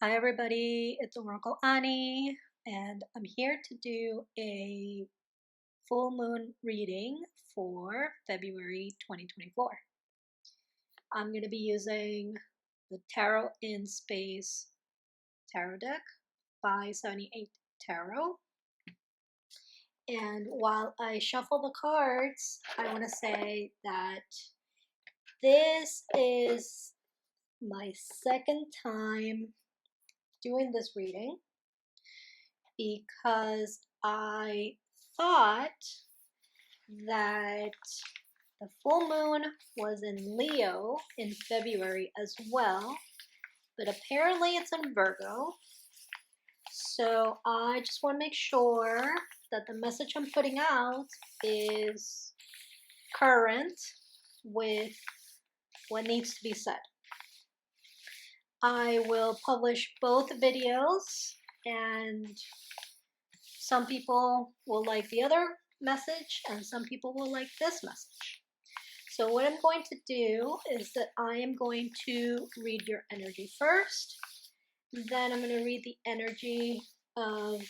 Hi everybody, it's Oracle Anie, and I'm here to do a full moon reading for February 2024. I'm going to be using the Tarot in Space Tarot deck by 78 Tarot. And while I shuffle the cards, I want to say that this is my second time doing this reading, because I thought that the full moon was in Leo in February as well, but apparently it's in Virgo. So I just want to make sure that the message I'm putting out is current with what needs to be said. I will publish both videos, and some people will like the other message and some people will like this message. So what I'm going to do is that I am going to read your energy first. Then I'm going to read the energy of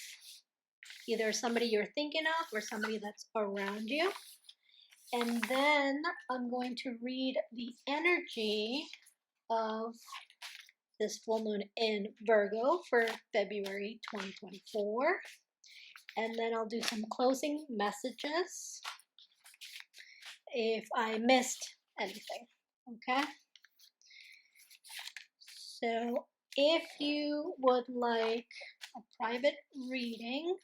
either somebody you're thinking of or somebody that's around you. And then I'm going to read the energy of this full moon in Virgo for February 2024. And then I'll do some closing messages if I missed anything, okay? So if you would like a private reading,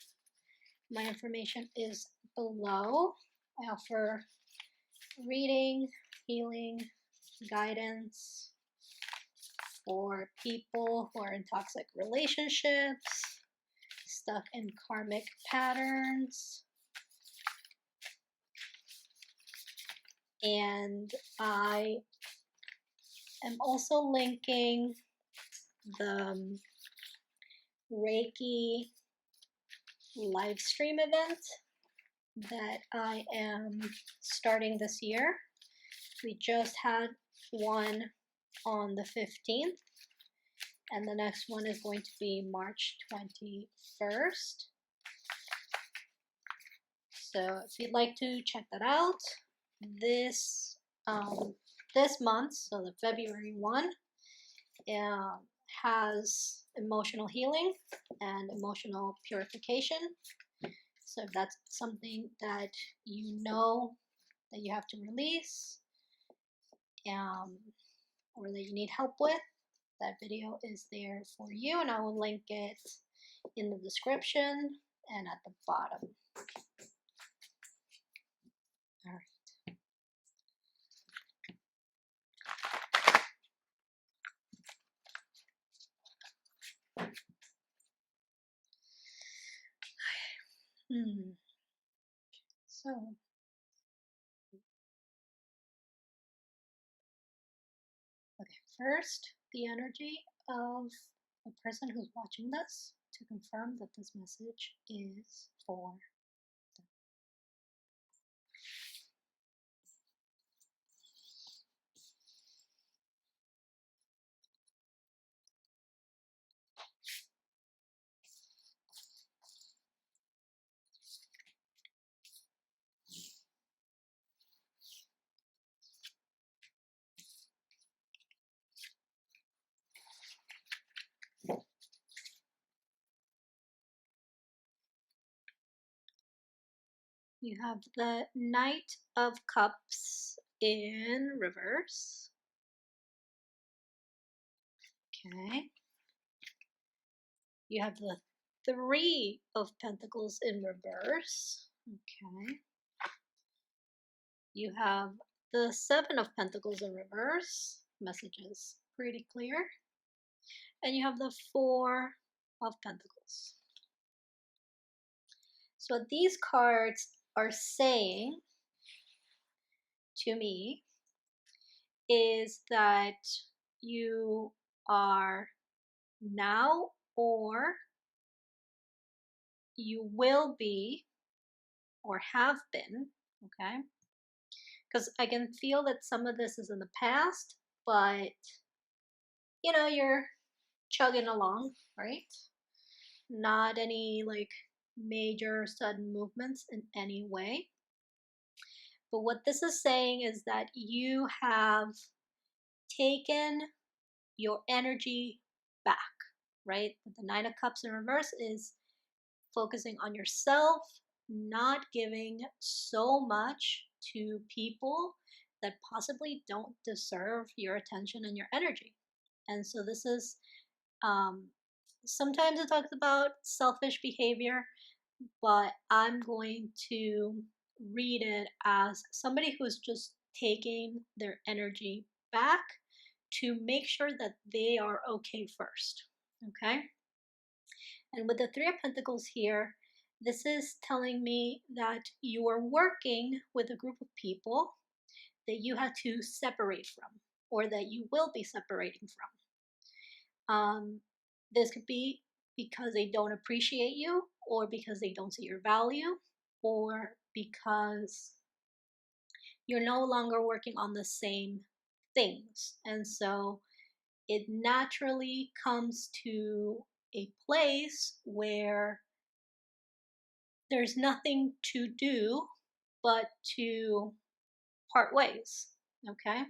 my information is below. I offer reading, healing, guidance for people who are in toxic relationships, stuck in karmic patterns, and I am also linking the Reiki Livestream event that I am starting this year. We just had one on the 15th, and the next one is going to be March 21st. So if you'd like to check that out, this month, so the February one, has emotional healing and emotional purification. So if that's something that you know that you have to release, or that you need help with, that video is there for you, and I will link it in the description and at the bottom. All right. So, okay, first, the energy of the person who's watching this to confirm that this message is for them. You have the Knight of Cups in reverse. Okay. You have the Three of Pentacles in reverse. Okay. You have the Seven of Pentacles in reverse. Message is pretty clear. And you have the Four of Pentacles. So what these cards are saying to me is that you are now, or you will be, or have been, okay? Because I can feel that some of this is in the past, but you know, you're chugging along, right? Not any like major sudden movements in any way. But what this is saying is that you have taken your energy back, right? The Nine of Cups in reverse is focusing on yourself, not giving so much to people that possibly don't deserve your attention and your energy. And so this is um, sometimes it talks about selfish behavior, but I'm going to read it as somebody who's just taking their energy back to make sure that they are okay first. Okay? And with the Three of Pentacles here, this is telling me that you are working with a group of people that you had to separate from, or that you will be separating from. This could be because they don't appreciate you, or because they don't see your value, or because you're no longer working on the same things. And so it naturally comes to a place where there's nothing to do but to part ways. Okay?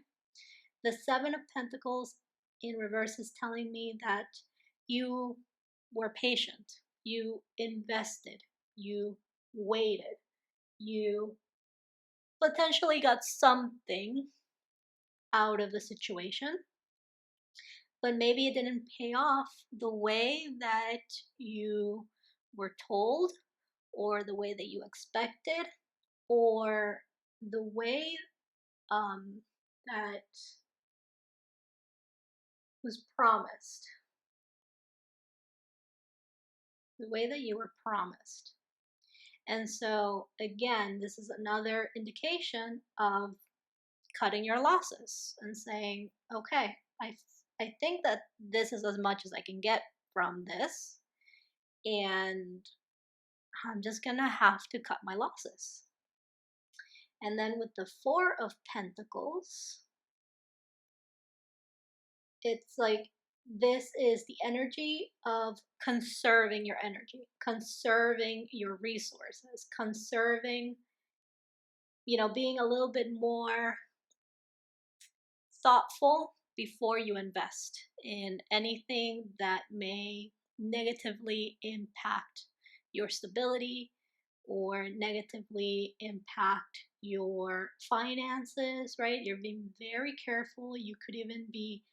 The Seven of Pentacles in reverse is telling me that you were patient, you invested, you waited, you potentially got something out of the situation, but maybe it didn't pay off the way that you were told, or the way that you expected, or the way that was promised, the way that you were promised. And so, again, this is another indication of cutting your losses and saying, okay, I think that this is as much as I can get from this, and I'm just gonna have to cut my losses. And then with the Four of Pentacles, it's like this is the energy of conserving your energy, conserving your resources, conserving, being a little bit more thoughtful before you invest in anything that may negatively impact your stability or negatively impact your finances, right? You're being very careful. You could even be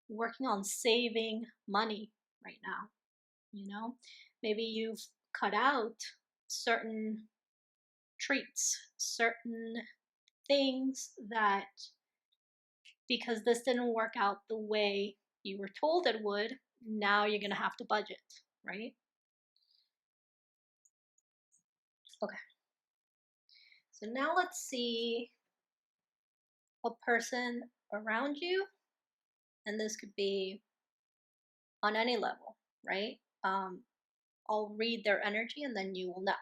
working on saving money right now. Maybe you've cut out certain treats, certain things that, because this didn't work out the way you were told it would, now you're going to have to budget, right? Okay. So now let's see a person around you, and this could be on any level, right? I'll read their energy and then you will know.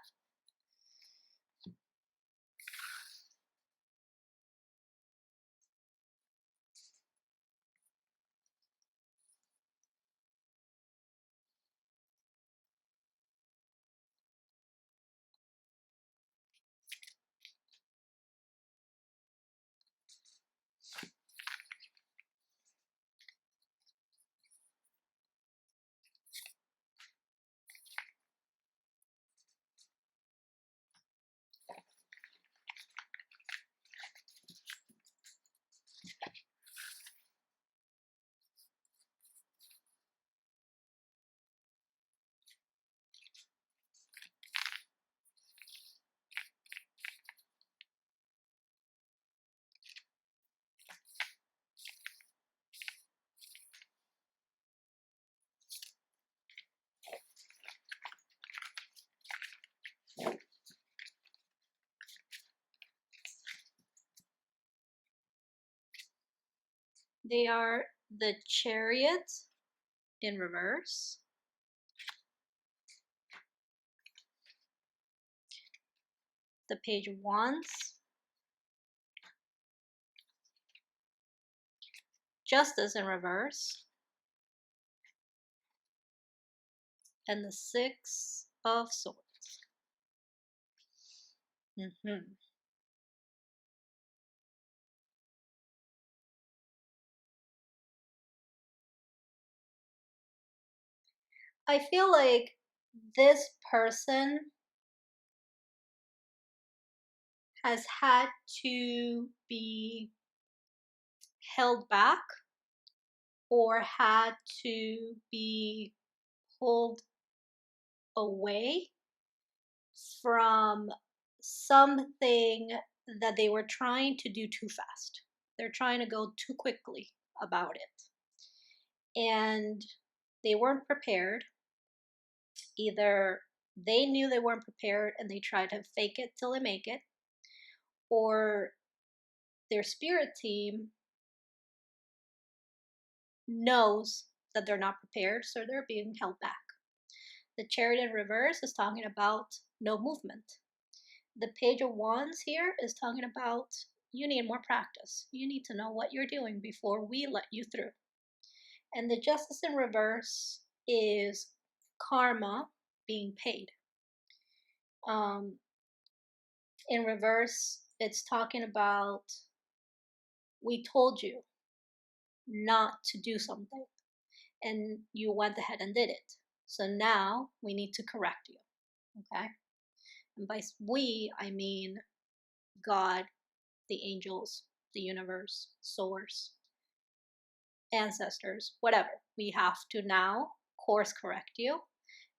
They are the Chariot in reverse, the Page of Wands, Justice in reverse, and the Six of Swords. I feel like this person has had to be held back or had to be pulled away from something that they were trying to do too fast. They're trying to go too quickly about it. And they weren't prepared. Either they knew they weren't prepared and they tried to fake it till they make it, or their spirit team knows that they're not prepared, so they're being held back. The Chariot in reverse is talking about no movement. The Page of Wands here is talking about you need more practice. You need to know what you're doing before we let you through. And the Justice in reverse is karma being paid. In reverse, it's talking about we told you not to do something and you went ahead and did it. So now we need to correct you. Okay? And by we, I mean God, the angels, the universe, source, ancestors, whatever. We have to now course correct you,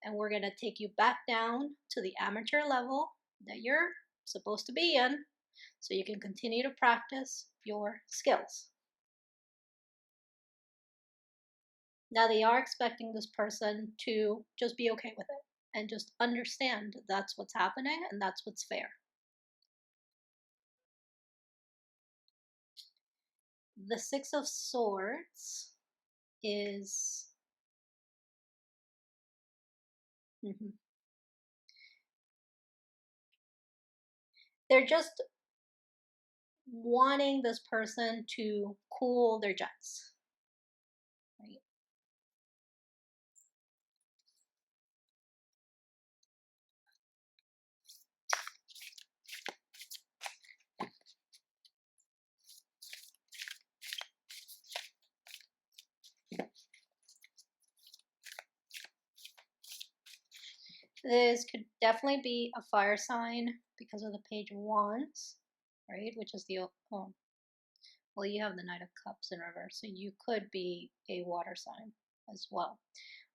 and we're going to take you back down to the amateur level that you're supposed to be in so you can continue to practice your skills. Now, they are expecting this person to just be okay with it and just understand that's what's happening and that's what's fair. The Six of Swords is they're just wanting this person to cool their jets, right? This could definitely be a fire sign because of the Page of Wands, right? Which is the, oh, well, you have the Knight of Cups in reverse, so you could be a water sign as well.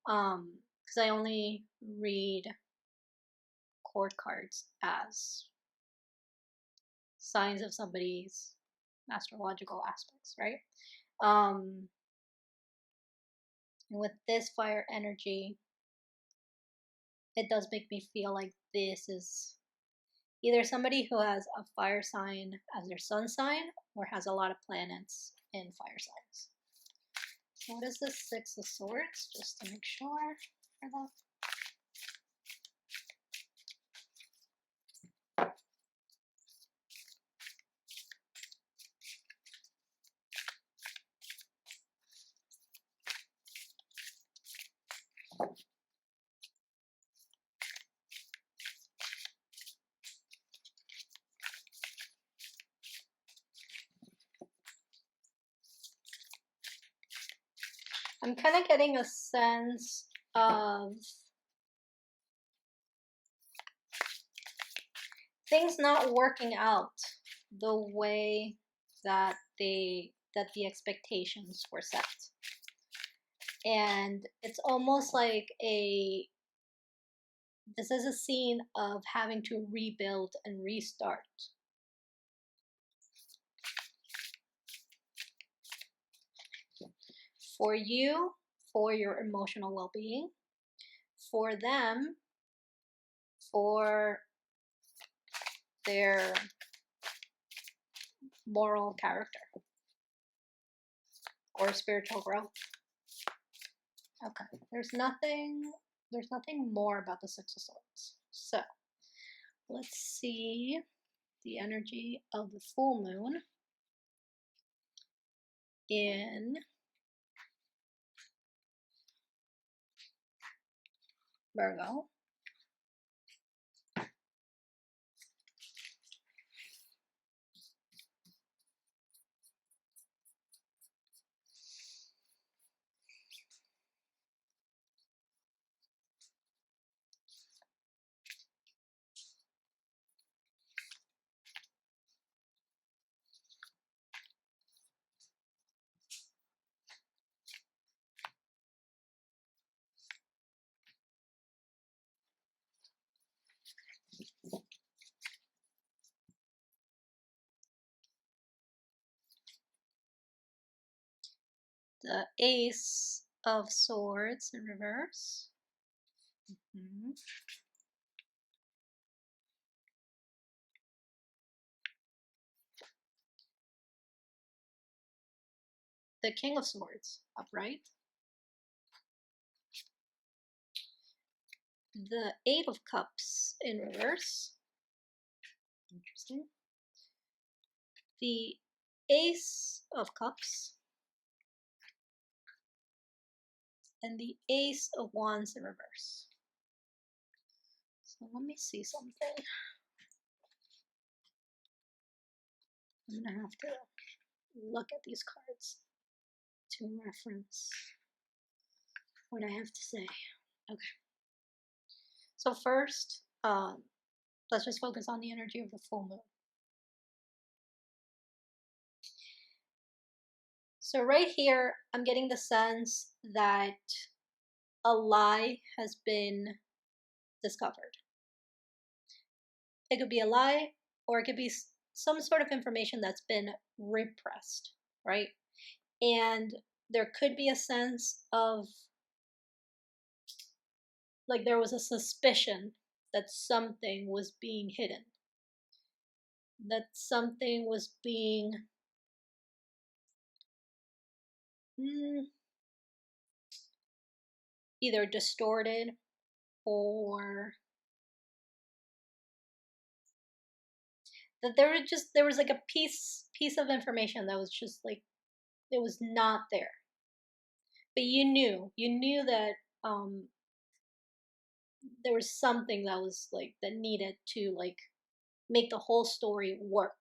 Because I only read court cards as signs of somebody's astrological aspects, right? And with this fire energy, it does make me feel like this is either somebody who has a fire sign as their sun sign or has a lot of planets in fire signs. So what is this Six of Swords? Just to make sure for that. I'm kind of getting a sense of things not working out the way that the expectations were set. And it's almost like this is a scene of having to rebuild and restart. For you, for your emotional well-being. For them, for their moral character or spiritual growth. Okay, there's nothing more about the Six of Swords. So let's see the energy of the full moon in Virgo. The Ace of Swords in reverse. The King of Swords upright. The Eight of Cups in reverse. Interesting. The Ace of Cups. And the Ace of Wands in reverse. So let me see something. I'm gonna have to look at these cards to reference what I have to say. Okay. So first, let's just focus on the energy of the full moon. So right here, I'm getting the sense that a lie has been discovered. It could be a lie, or it could be some sort of information that's been repressed, right? And there could be a sense of, like, there was a suspicion that something was being hidden, that something was being either distorted or that there was like a piece of information that was just like, it was not there. But you knew that there was something that was like, that needed to like make the whole story work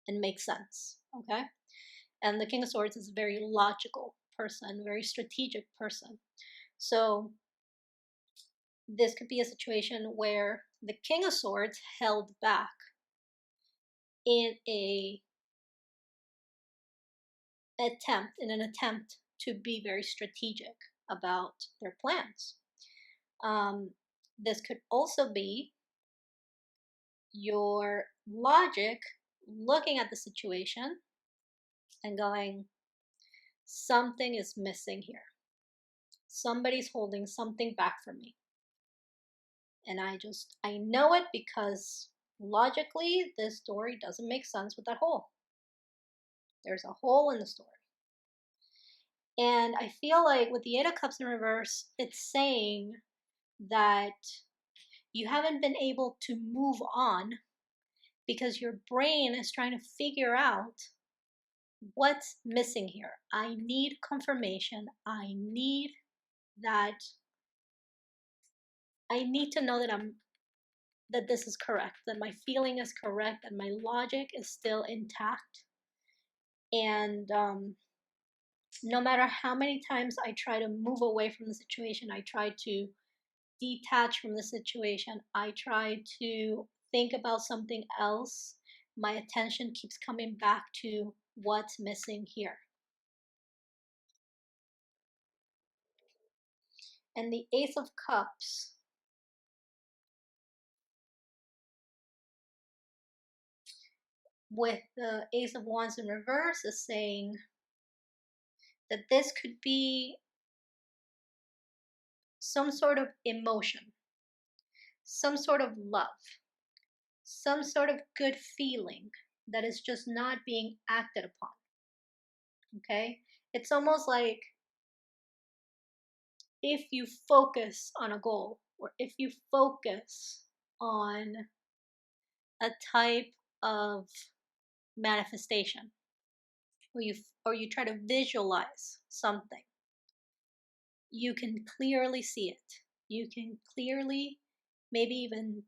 and make sense. Okay. And the King of Swords is a very logical person, very strategic person. So this could be a situation where the King of Swords held back in an attempt to be very strategic about their plans. This could also be your logic looking at the situation and going, something is missing here. Somebody's holding something back from me. And I know it because logically this story doesn't make sense with that hole. There's a hole in the story. And I feel like with the Eight of Cups in reverse, it's saying that you haven't been able to move on because your brain is trying to figure out what's missing here. I need confirmation. I need to know that this is correct, that my feeling is correct, that my logic is still intact. And no matter how many times I try to move away from the situation, I try to detach from the situation, I try to think about something else, my attention keeps coming back to what's missing here. And the Ace of Cups with the Ace of Wands in reverse is saying that this could be some sort of emotion, some sort of love, some sort of good feeling that is just not being acted upon. Okay? It's almost like if you focus on a goal, or if you focus on a type of manifestation, or you try to visualize something, you can clearly see it. you can clearly maybe even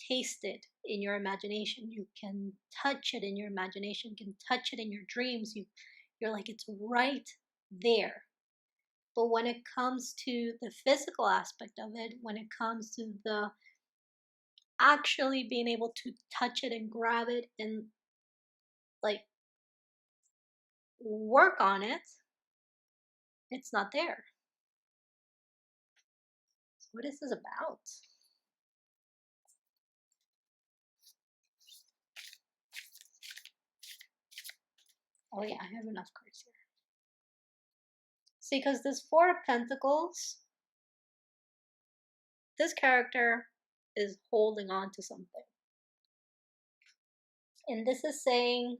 taste it in your imagination. You can touch it in your imagination, you can touch it in your dreams. You're like, it's right there. But when it comes to the physical aspect of it, when it comes to the actually being able to touch it and grab it and like work on it, it's not there. So what is this about? Oh yeah, I have enough cards here. See, because this Four of Pentacles, this character is holding on to something. And this is saying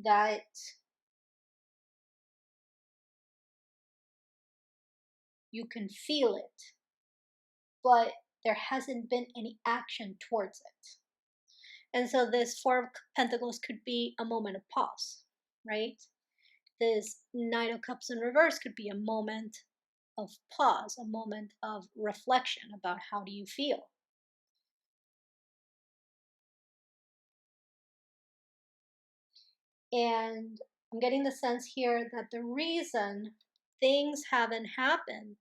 that you can feel it, but there hasn't been any action towards it. And so this Four of Pentacles could be a moment of pause, right? This Nine of Cups in reverse could be a moment of pause, a moment of reflection about how do you feel. And I'm getting the sense here that the reason things haven't happened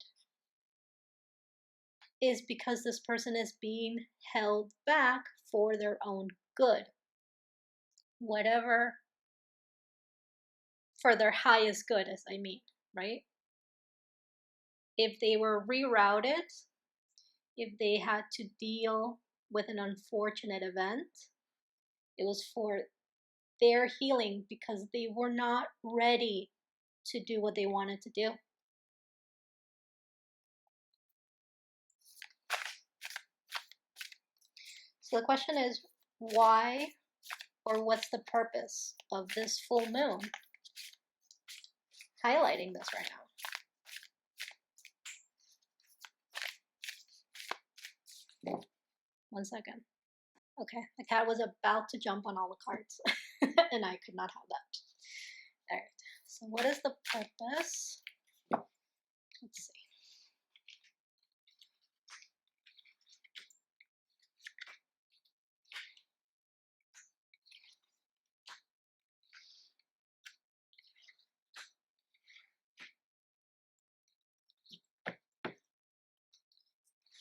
is because this person is being held back for their own good. Whatever, for their highest good, as I mean, right? If they were rerouted, if they had to deal with an unfortunate event, it was for their healing because they were not ready to do what they wanted to do. So the question is, why or what's the purpose of this full moon highlighting this right now? 1 second. Okay, the cat was about to jump on all the cards and I could not have that. All right, so what is the purpose? Let's see.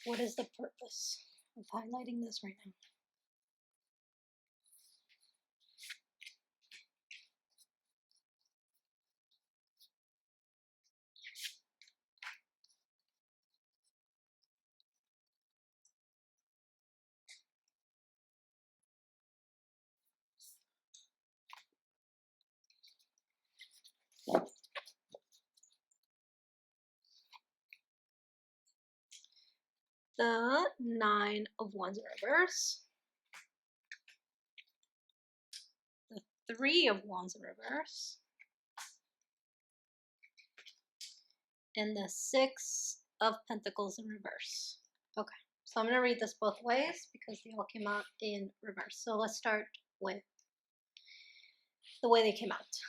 What is the purpose of highlighting this right now? The Nine of Wands in reverse, the Three of Wands in reverse, and the Six of Pentacles in reverse. Okay, so I'm going to read this both ways because they all came out in reverse. So let's start with the way they came out.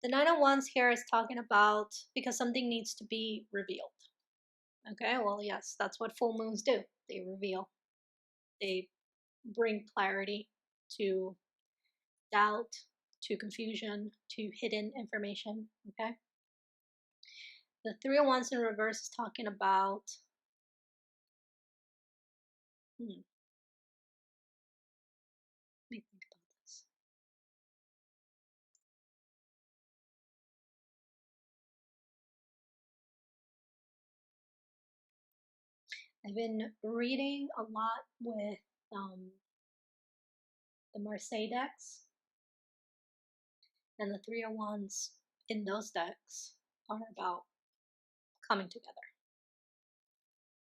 The Nine of Wands here is talking about because something needs to be revealed. Okay, well, yes, that's what full moons do. They reveal, they bring clarity to doubt, to confusion, to hidden information. Okay, the Three of Wands in reverse is talking about let me think about this. I've been reading a lot with the Marseille decks, and the Three of Wands in those decks are about coming together.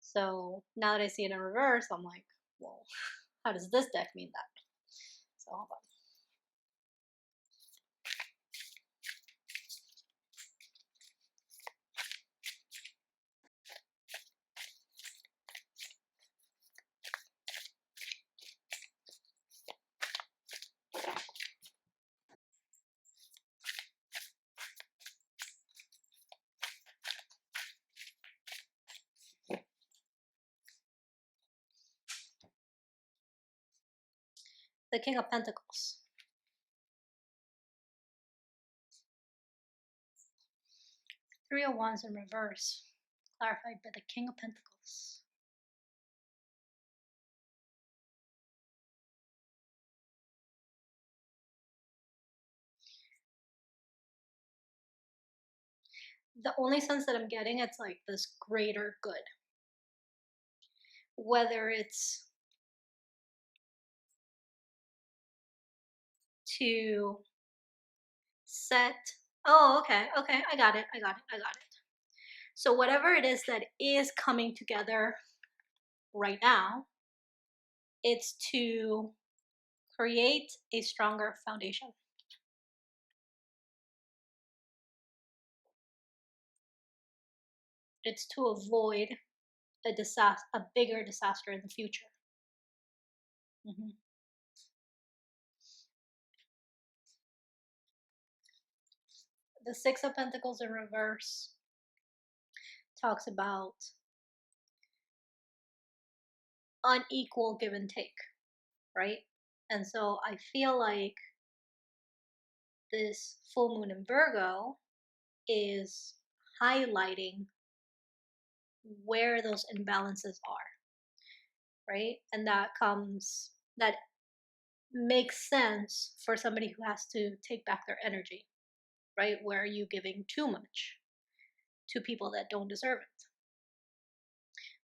So now that I see it in reverse, I'm like, well, how does this deck mean that? So hold on. the King of Pentacles. Three of Wands in reverse, clarified by the King of Pentacles. The only sense that I'm getting, it's like this greater good. Whether it's to set, oh, okay, I got it. So whatever it is that is coming together right now, it's to create a stronger foundation. It's to avoid a disaster, a bigger disaster in the future. The Six of Pentacles in reverse talks about unequal give and take, right? And so I feel like this full moon in Virgo is highlighting where those imbalances are, right? And that makes sense for somebody who has to take back their energy, right? Where are you giving too much to people that don't deserve it?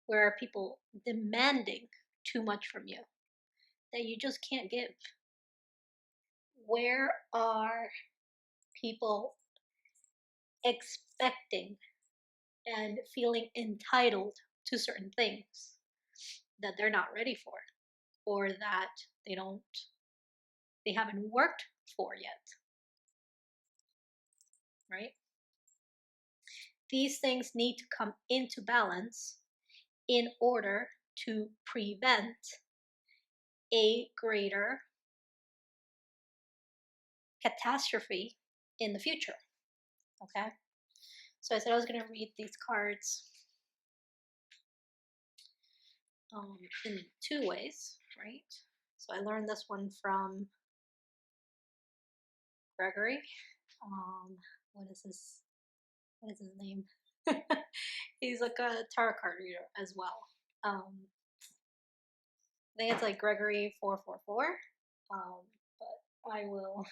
Where are people demanding too much from you that you just can't give? Where are people expecting and feeling entitled to certain things that they're not ready for, or that they haven't worked for yet, right? These things need to come into balance in order to prevent a greater catastrophe in the future. Okay, so I said I was going to read these cards in two ways, right? So I learned this one from Gregory. What is his name? He's like a tarot card reader as well. I think it's like Gregory 444. But I will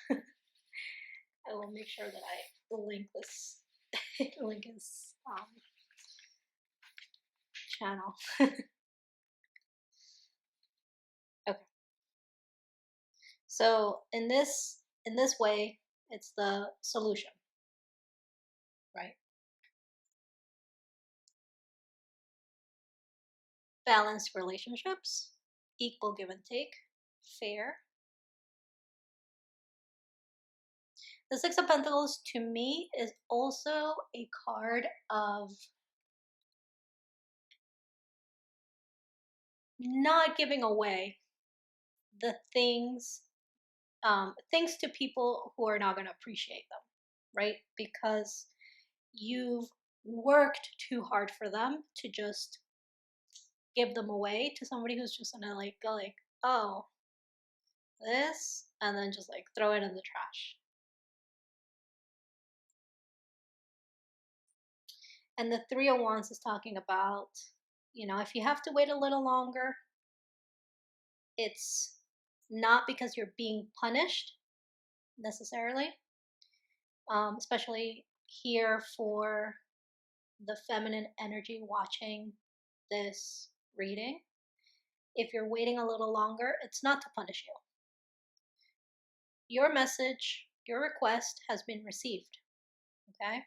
make sure that I link this link his channel. Okay. So in this way, it's the solution, right? Balanced relationships, equal give and take, fair. The Six of Pentacles to me is also a card of not giving away the things to people who are not going to appreciate them, right? Because you've worked too hard for them to just give them away to somebody who's just gonna like go like, oh, this, and then just like throw it in the trash. And the Three of Wands is talking about, if you have to wait a little longer, it's not because you're being punished necessarily, especially here for the feminine energy watching this reading. If you're waiting a little longer, it's not to punish you. Your message, your request has been received, okay?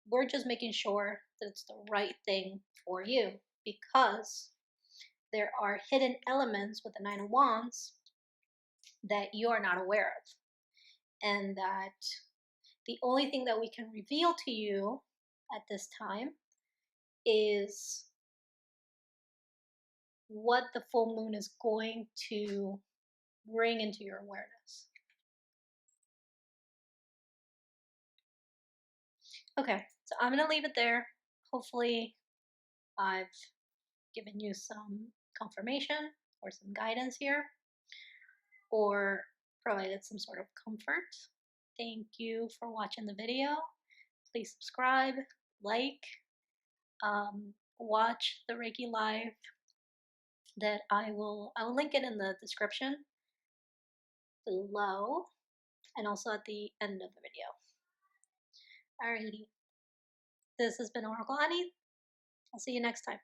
We're just making sure that it's the right thing for you, because there are hidden elements with the Nine of Wands that you are not aware of. And that the only thing that we can reveal to you at this time is what the full moon is going to bring into your awareness. Okay, so I'm going to leave it there. Hopefully I've given you some confirmation. or some guidance here, or provided some sort of comfort. Thank you for watching the video. Please subscribe, like, watch the Reiki live that I will link it in the description below and also at the end of the video. Alrighty, this has been Oracle Anie. I'll see you next time.